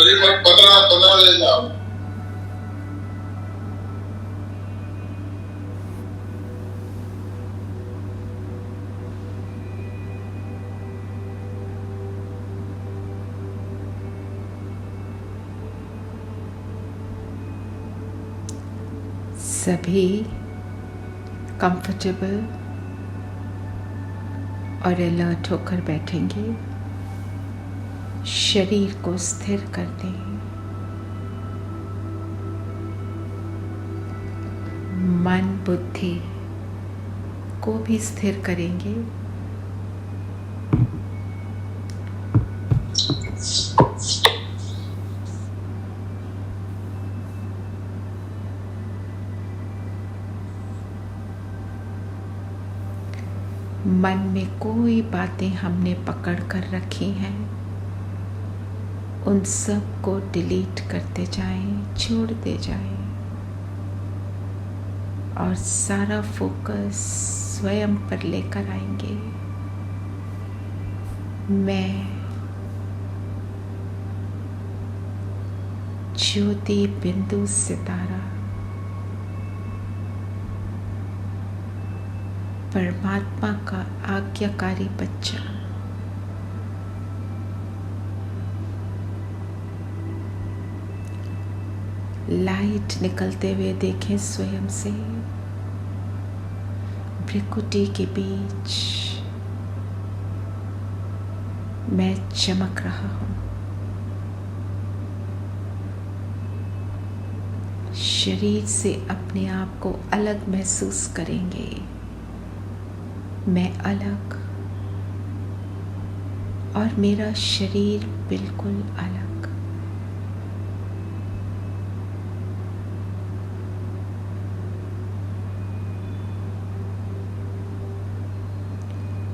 शरीर पर पतला पतला ले जाओ। सभी कंफर्टेबल और अलर्ट होकर बैठेंगे। शरीर को स्थिर कर दें। मन बुद्धि को भी स्थिर करेंगे। मन में कोई बातें हमने पकड़ कर रखी हैं, उन सब को डिलीट करते जाएं, छोड़ते जाएं और सारा फोकस स्वयं पर लेकर आएंगे। मैं ज्योति बिंदु सितारा परमात्मा का आज्ञाकारी बच्चा, लाइट निकलते हुए देखें स्वयं से। भ्रिकुटी के बीच मैं चमक रहा हूं। शरीर से अपने आप को अलग महसूस करेंगे। मैं अलग और मेरा शरीर बिल्कुल अलग।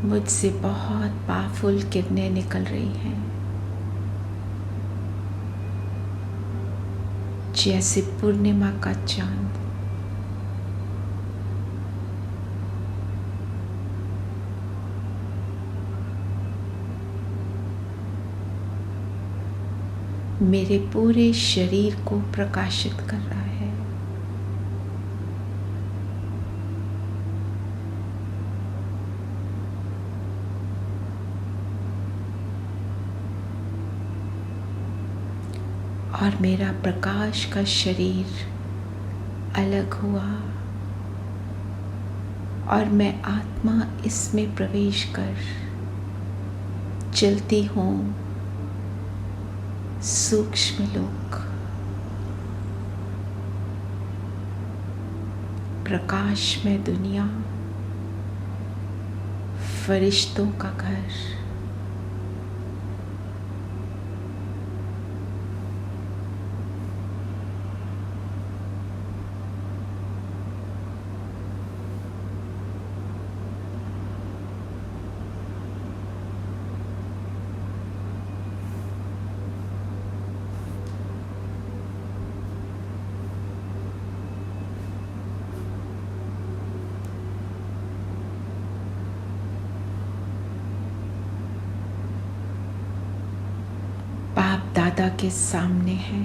मुझसे बहुत पावरफुल किरणें निकल रही हैं, जैसे पूर्णिमा का चांद। मेरे पूरे शरीर को प्रकाशित कर रहा है। और मेरा प्रकाश का शरीर अलग हुआ और मैं आत्मा इसमें प्रवेश कर चलती हूँ सूक्ष्म लोक, प्रकाशमय दुनिया, फरिश्तों का घर। बाप दादा के सामने है।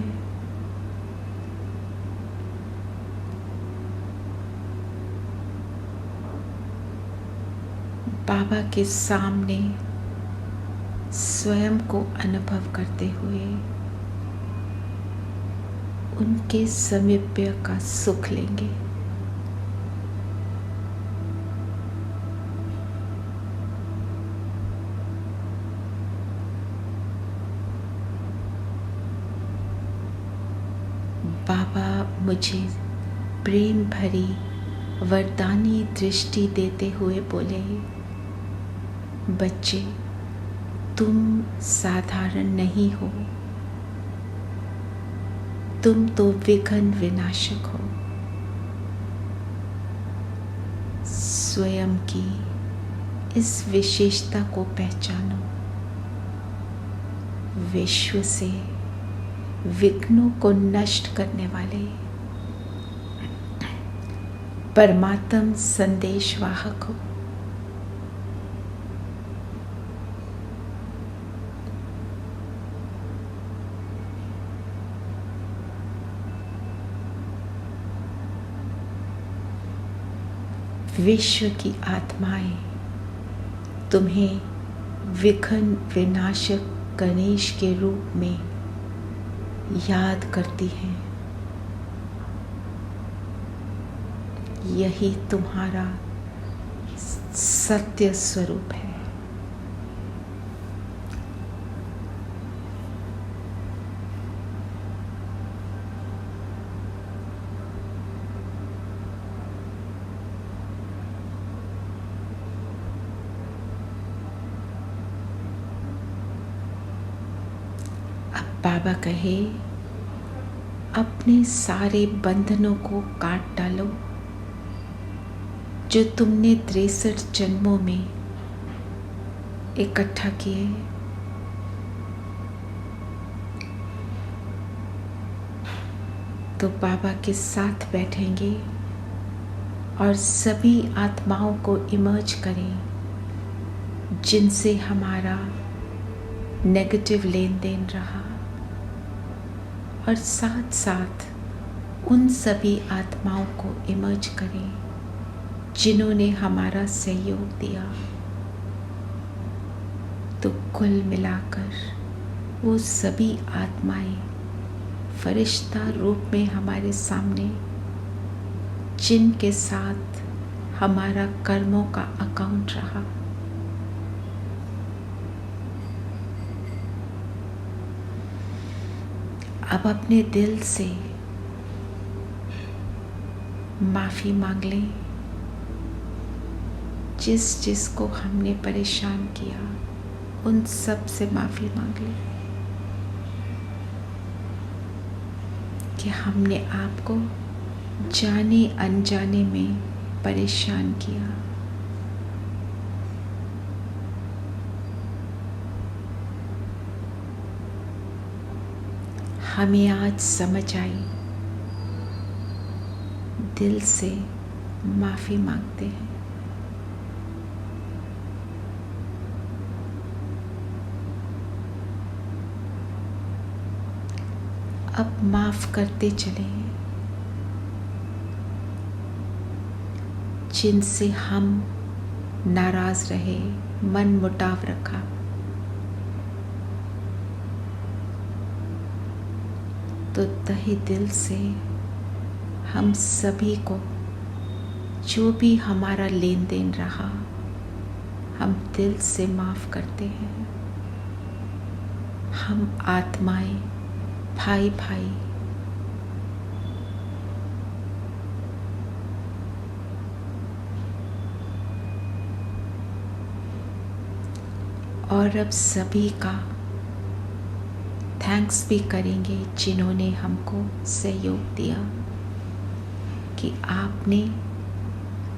बाबा के सामने स्वयं को अनुभव करते हुए उनके समीप्य का सुख लेंगे। बाबा मुझे प्रेम भरी वरदानी दृष्टि देते हुए बोले, बच्चे तुम साधारण नहीं हो, तुम तो विघ्न विनाशक हो। स्वयं की इस विशेषता को पहचानो। विश्व से विघ्नों को नष्ट करने वाले परमात्म संदेशवाहक हो। विश्व की आत्माएं तुम्हें विघ्न विनाशक गणेश के रूप में याद करती हैं। यही तुम्हारा सत्य स्वरूप है। बाबा कहे, अपने सारे बंधनों को काट डालो जो तुमने 63 जन्मों में इकट्ठा किए। तो बाबा के साथ बैठेंगे और सभी आत्माओं को इमर्ज करें जिनसे हमारा नेगेटिव लेन देन रहा, और साथ साथ उन सभी आत्माओं को इमर्ज करें जिन्होंने हमारा सहयोग दिया। तो कुल मिलाकर वो सभी आत्माएं फरिश्ता रूप में हमारे सामने, जिनके साथ हमारा कर्मों का अकाउंट रहा, अब अपने दिल से माफ़ी मांग लें। जिस को हमने परेशान किया उन सब से माफ़ी मांग लें कि हमने आपको जाने अनजाने में परेशान किया। हमें आज समझ आई, दिल से माफ़ी मांगते हैं। अब माफ़ करते चलें जिनसे हम नाराज़ रहे, मन मुटाव रखा। तो तहे दिल से हम सभी को जो भी हमारा लेन देन रहा, हम दिल से माफ़ करते हैं। हम आत्माएं भाई भाई और अब सभी का थैंक्स भी करेंगे जिन्होंने हमको सहयोग दिया, कि आपने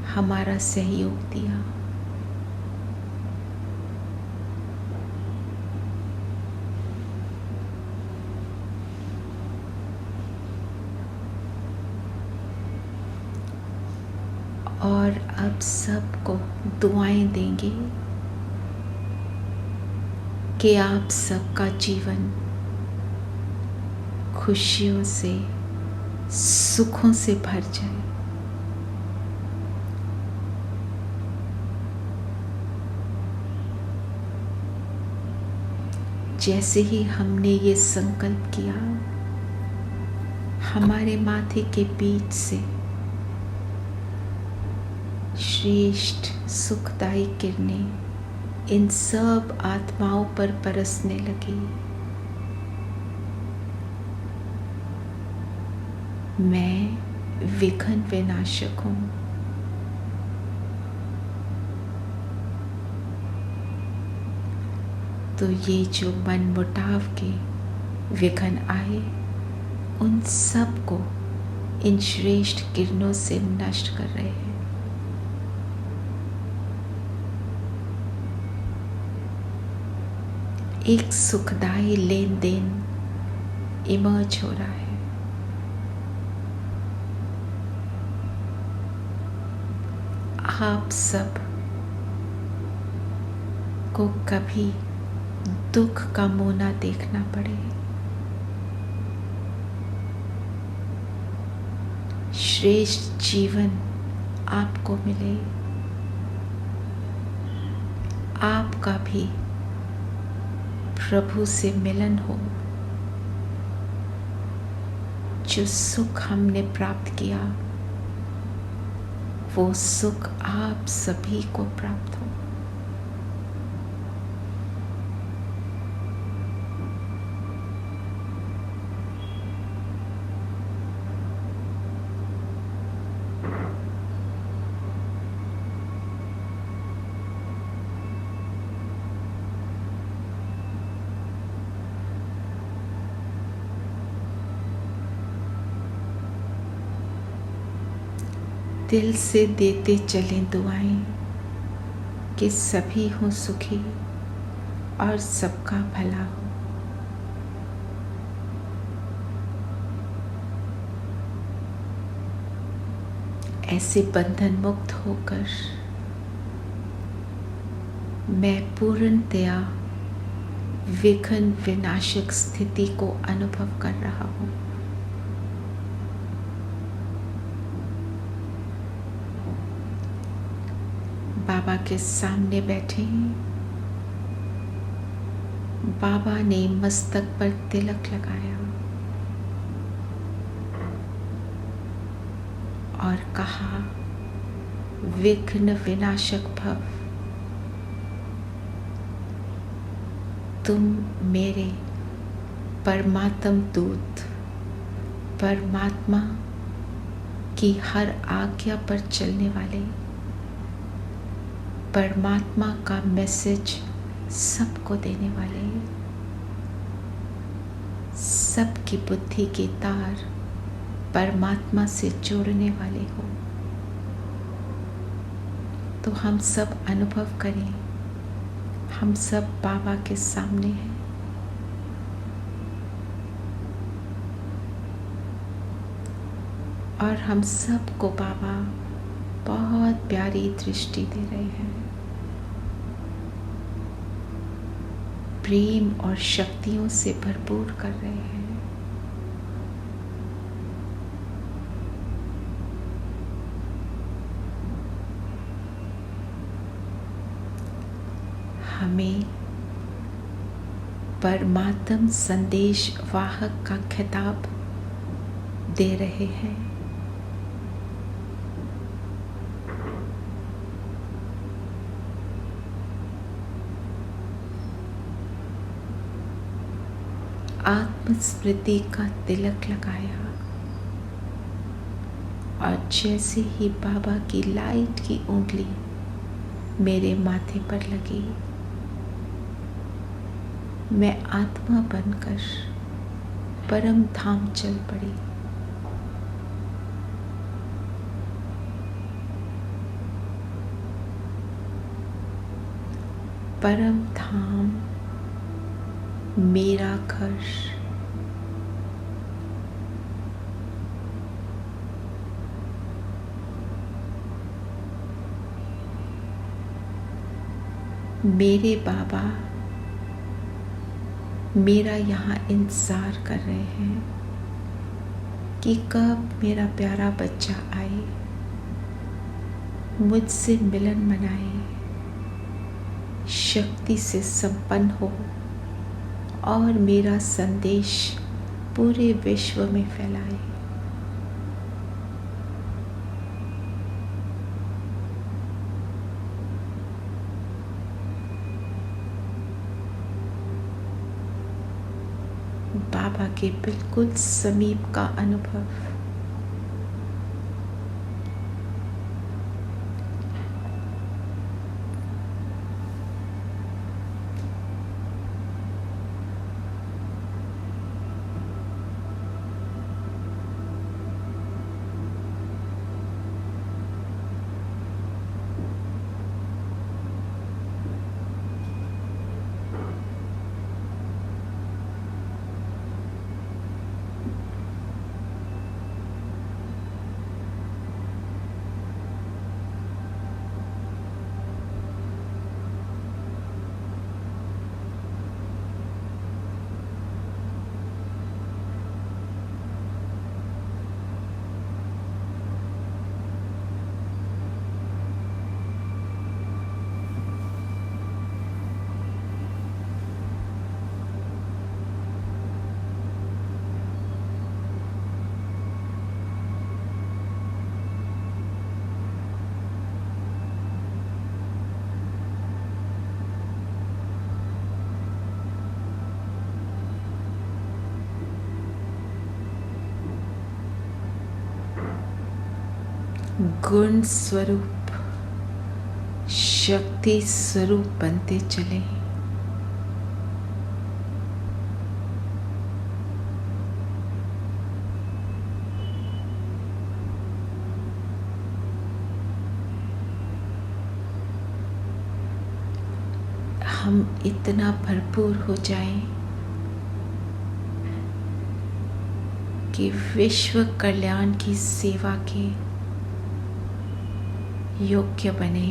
हमारा सहयोग दिया। और अब सबको दुआएं देंगे कि आप सबका जीवन खुशियों से, सुखों से भर जाए। जैसे ही हमने ये संकल्प किया, हमारे माथे के बीच से श्रेष्ठ सुखदायी किरणें इन सब आत्माओं पर बरसने लगी। मैं विघ्न विनाशक हूँ। तो ये जो मन मुटाव के विघ्न आए, उन सब को इन श्रेष्ठ किरणों से नष्ट कर रहे हैं। एक सुखदायी लेन देन इमर्ज हो रहा है। आप सब को कभी दुख का मुंह ना देखना पड़े। श्रेष्ठ जीवन आपको मिले, आपका भी प्रभु से मिलन हो। जो सुख हमने प्राप्त किया वो सुख आप सभी को प्राप्त हो। दिल से देते चलें दुआएं कि सभी हों सुखी और सबका भला हो। ऐसे बंधन मुक्त होकर मैं पूर्णतया विघ्न विनाशक स्थिति को अनुभव कर रहा हूँ। बाबा के सामने बैठे हैं। बाबा ने मस्तक पर तिलक लगाया और कहा, विघ्न विनाशक भव, तुम मेरे परमात्म दूत, परमात्मा की हर आज्ञा पर चलने वाले, परमात्मा का मैसेज सबको देने वाले, सबकी बुद्धि के तार परमात्मा से जोड़ने वाले हो। तो हम सब अनुभव करें, हम सब बाबा के सामने हैं। और हम सबको बाबा बहुत प्यारी दृष्टि दे रहे हैं, प्रेम और शक्तियों से भरपूर कर रहे हैं। हमें परमात्म संदेश वाहक का खिताब दे रहे हैं। आत्मस्मृति का तिलक लगाया और जैसे ही बाबा की लाइट की उंगली मेरे माथे पर लगी, मैं आत्मा बनकर परम धाम चल पड़ी। परम धाम मेरा घर, मेरे बाबा मेरा यहाँ इंतज़ार कर रहे हैं कि कब मेरा प्यारा बच्चा आए, मुझसे मिलन मनाए, शक्ति से संपन्न हो और मेरा संदेश पूरे विश्व में फैलाए। बाबा के बिल्कुल समीप का अनुभव। गुण स्वरूप, शक्ति स्वरूप बनते चले। हम इतना भरपूर हो जाएं कि विश्व कल्याण की सेवा के योग्य बने।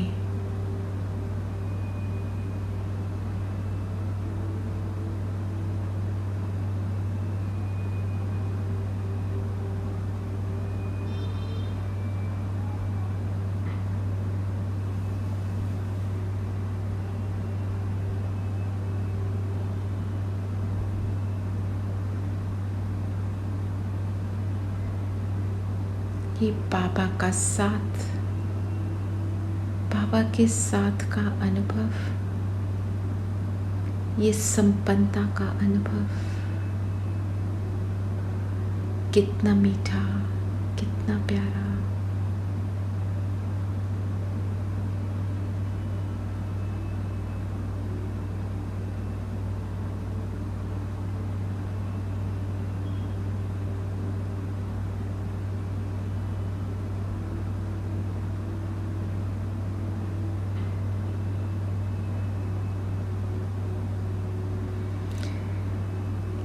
ये बाबा का साथ, बाबा के साथ का अनुभव, ये संपन्नता का अनुभव कितना मीठा, कितना प्यारा।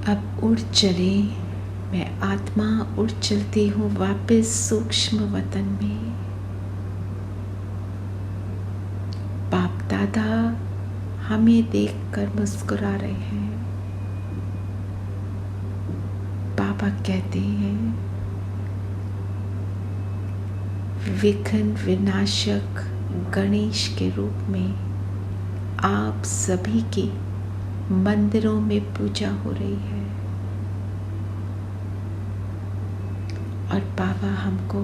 अब उड़ चले, मैं आत्मा उड़ चलती हूँ वापस सूक्ष्म वतन में। बाप दादा हमें देखकर मुस्कुरा रहे हैं। बाबा कहते हैं, विघ्न विनाशक गणेश के रूप में आप सभी की मंदिरों में पूजा हो रही है। और बाबा हमको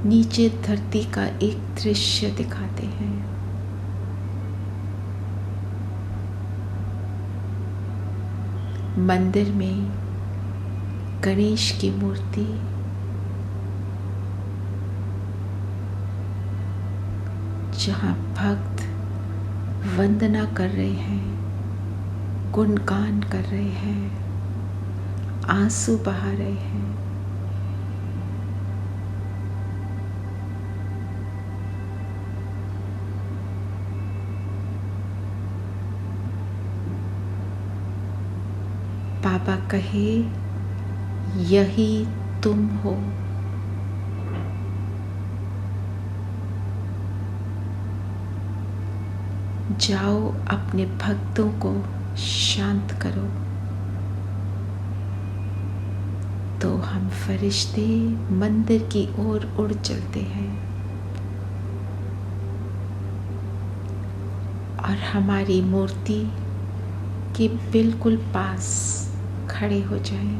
नीचे धरती का एक दृश्य दिखाते हैं। मंदिर में गणेश की मूर्ति, जहाँ भक्त वंदना कर रहे हैं, गुणगान कर रहे हैं, आंसू बहा रहे हैं। बाबा कहे, यही तुम हो। जाओ अपने भक्तों को शांत करो। तो हम फरिश्ते मंदिर की ओर उड़ चलते हैं और हमारी मूर्ति के बिल्कुल पास खड़े हो जाएं।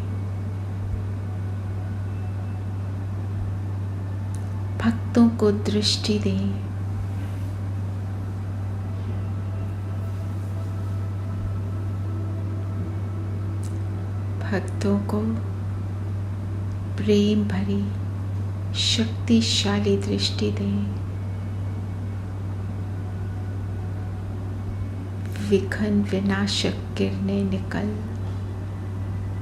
भक्तों को दृष्टि दें। भक्तों को प्रेम भरी शक्तिशाली दृष्टि दें। विघ्न विनाशक किरणें निकल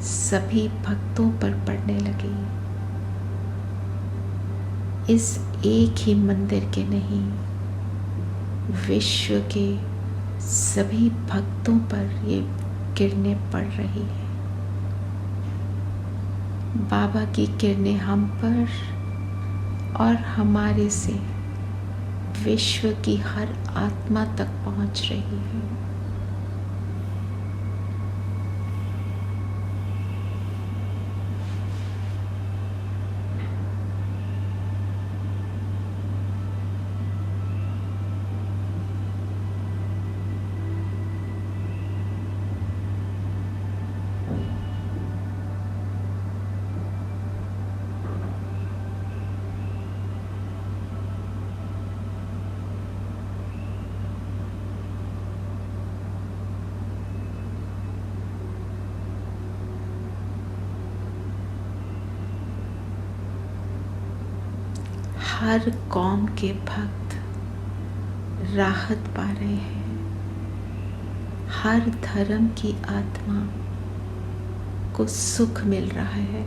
सभी भक्तों पर पड़ने लगी। इस एक ही मंदिर के नहीं, विश्व के सभी भक्तों पर ये किरणें पड़ रही हैं। बाबा की किरणें हम पर और हमारे से विश्व की हर आत्मा तक पहुंच रही है। हर कौम के भक्त राहत पा रहे हैं, हर धर्म की आत्मा को सुख मिल रहा है।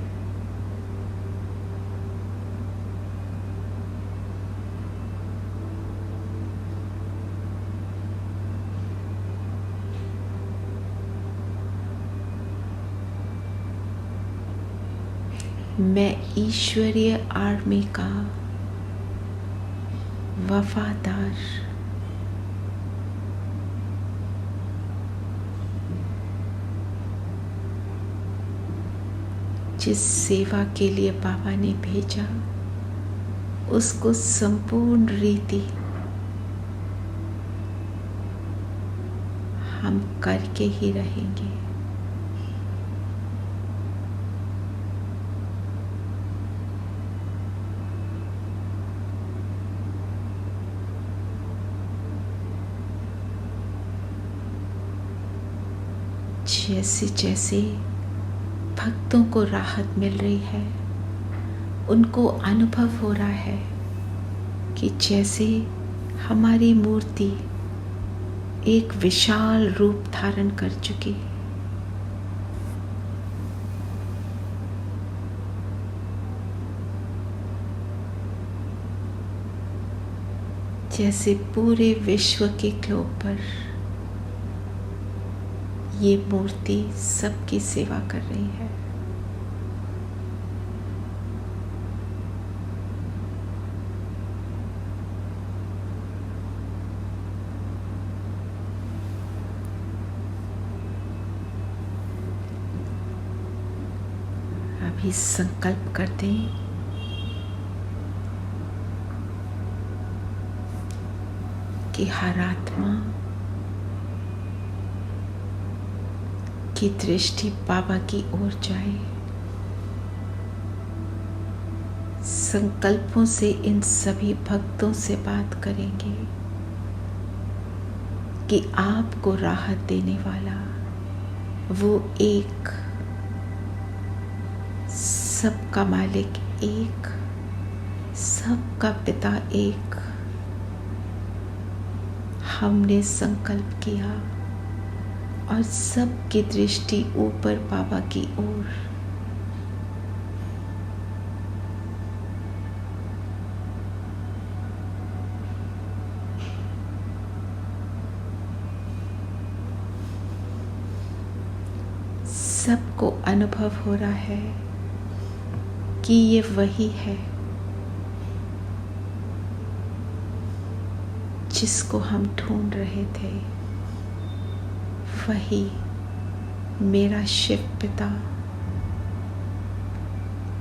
मैं ईश्वरीय आर्मी का वफादार जिस सेवा के लिए बाबा ने भेजा उसको संपूर्ण रीति हम करके ही रहेंगे। जैसे जैसे भक्तों को राहत मिल रही है, उनको अनुभव हो रहा है कि जैसे हमारी मूर्ति एक विशाल रूप धारण कर चुकी, जैसे पूरे विश्व के ग्लोब पर ये मूर्ति सबकी सेवा कर रही है। अभी संकल्प कर दें कि हर आत्मा की दृष्टि बाबा की ओर जाए। संकल्पों से इन सभी भक्तों से बात करेंगे कि आपको राहत देने वाला वो एक, सबका मालिक एक, सबका पिता एक। हमने संकल्प किया और सबकी दृष्टि ऊपर बाबा की ओर। सबको अनुभव हो रहा है कि ये वही है जिसको हम ढूंढ रहे थे, वही मेरा शिव पिता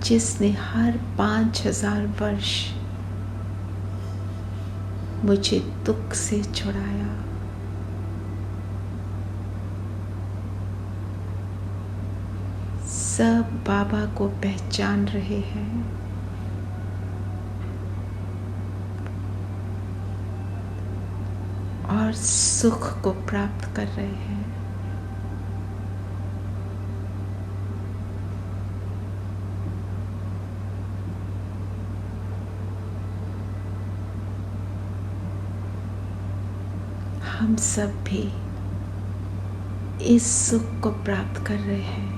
जिसने हर 5000 वर्ष मुझे दुख से छुड़ाया। सब बाबा को पहचान रहे हैं और सुख को प्राप्त कर रहे हैं। हम सब भी इस सुख को प्राप्त कर रहे हैं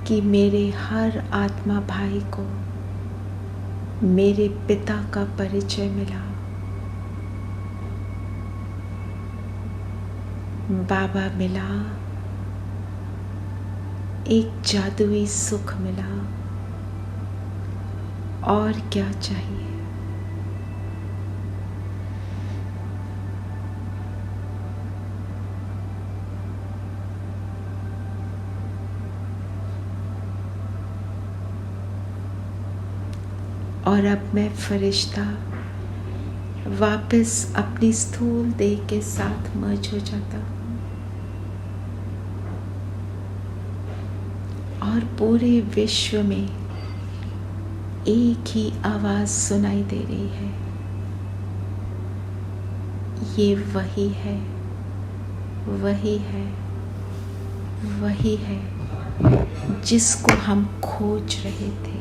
कि मेरे हर आत्मा भाई को मेरे पिता का परिचय मिला, बाबा मिला, एक जादुई सुख मिला। और क्या चाहिए? और अब मैं फरिश्ता वापस अपनी स्थूल देह के साथ मर्ज हो जाता हूँ और पूरे विश्व में एक ही आवाज सुनाई दे रही है, ये वही है, वही है, वही है जिसको हम खोज रहे थे।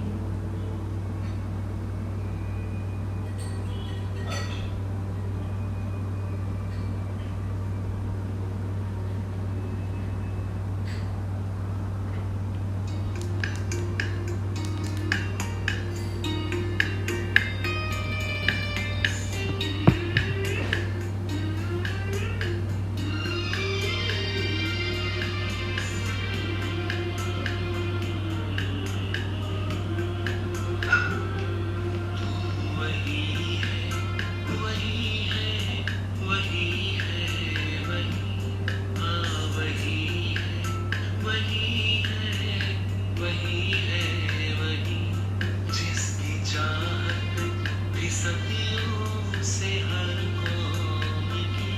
सदियों से हर कौम की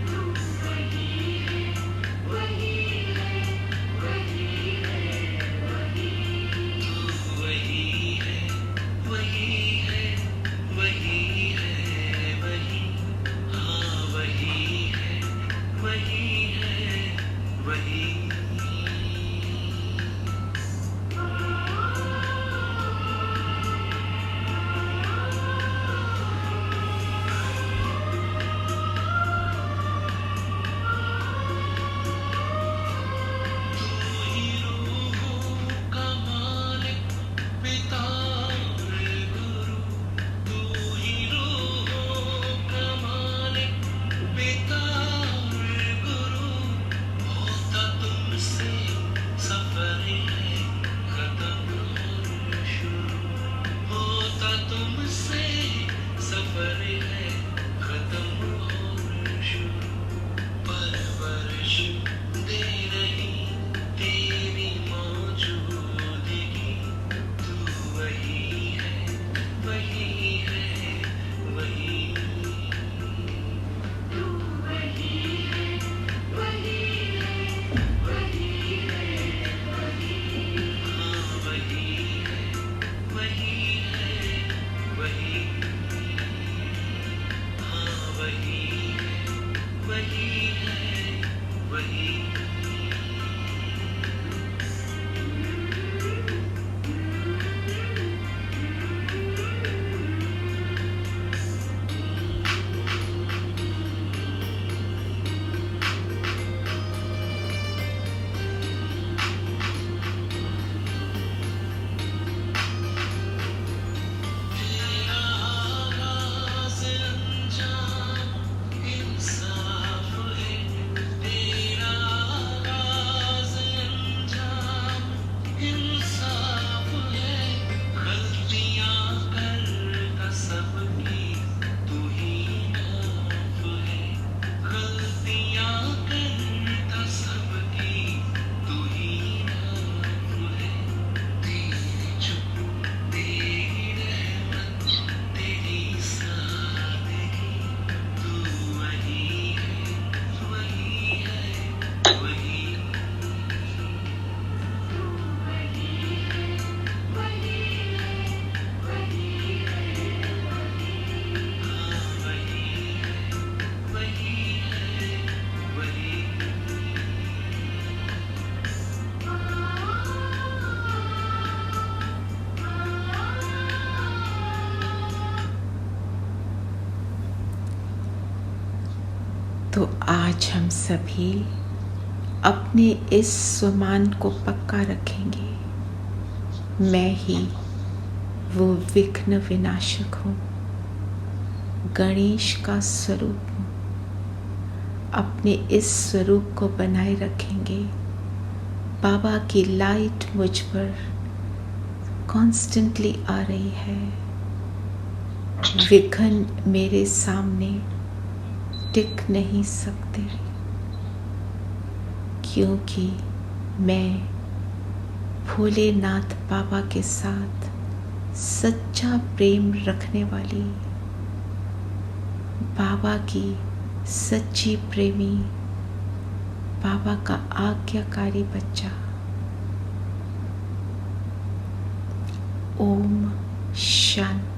तू वही है, वही है, वही है, वही तू वही है, वही है, वही है, वही हाँ वही है, वही है, वही तो आज हम सभी अपने इस स्वमान को पक्का रखेंगे, मैं ही वो विघ्न विनाशक हूँ, गणेश का स्वरूप हूँ। अपने इस स्वरूप को बनाए रखेंगे। बाबा की लाइट मुझ पर कॉन्स्टेंटली आ रही है। विघ्न मेरे सामने टिक नहीं सकते, क्योंकि मैं भोलेनाथ बाबा के साथ सच्चा प्रेम रखने वाली, बाबा की सच्ची प्रेमी, बाबा का आज्ञाकारी बच्चा। ओम शांति।